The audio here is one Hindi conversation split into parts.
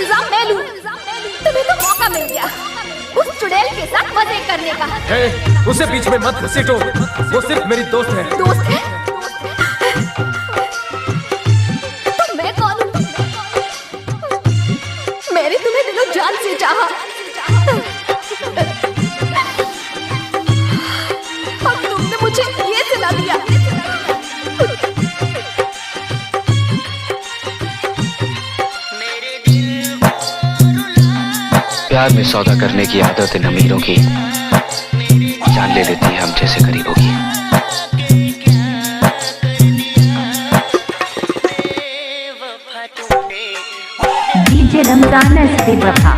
इल्जाम मैं लूं? तुम्हें तो मौका मिल गया उस चुड़ैल के साथ मजे करने का। उसे बीच में मत घसीटो, वो सिर्फ मेरी दोस्त है। दोस्त है? तो मैं कौन हूँ? मैंने तुम्हें दिलो जान से चाहा, अब तुमने मुझे ये सिला दिया। प्यार में सौदा करने की आदत इन अमीरों की जान ले लेती है हम जैसे गरीबों की। डीजे रमजान एसपी प्रथा।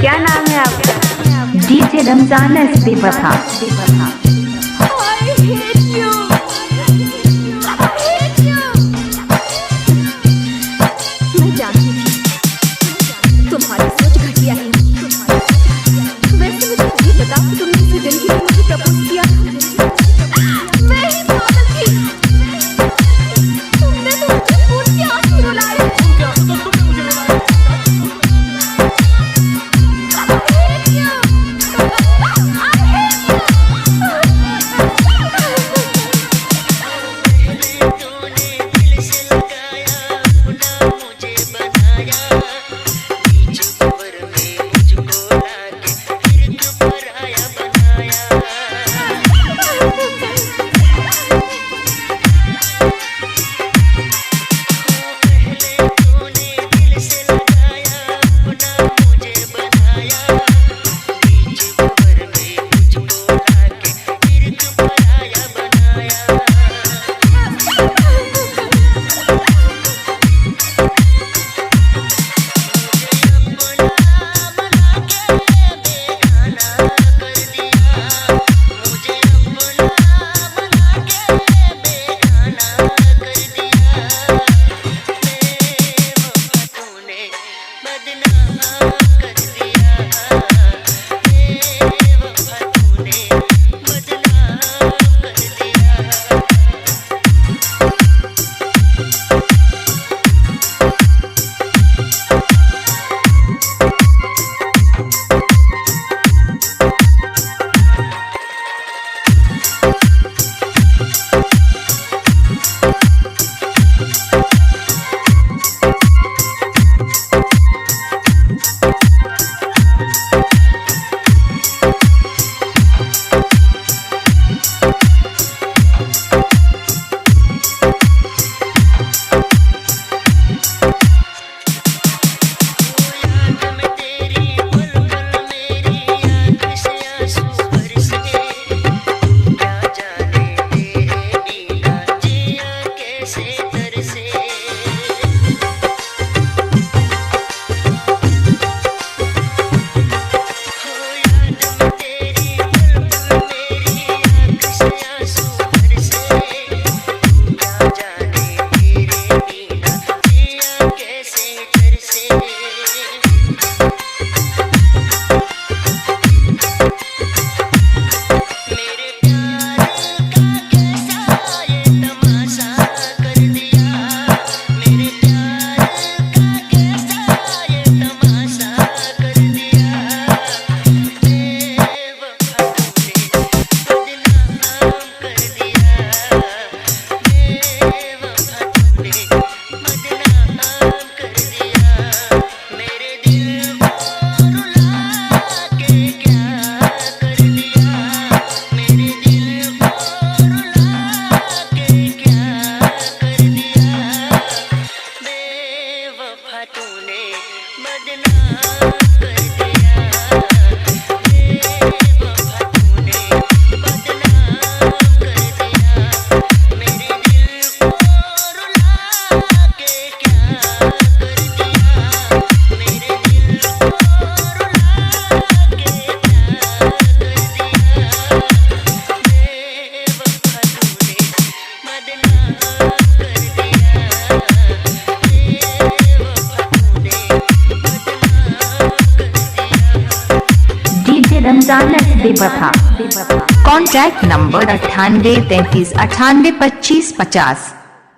क्या नाम है आपका? डीजे रमजान एसपी प्रथा। मैं जानती थी तुम्हारी सोच घटिया है। वैसे मुझे नहीं पता तुमने इसी दिन के लिए मुझे प्रपोज किया था। मैं ही पागल थी। तुमने तो मुझे खून के आंसू रुलाए। I hate you. रमजान बेवफा। Contact number 98 33 98 25 50।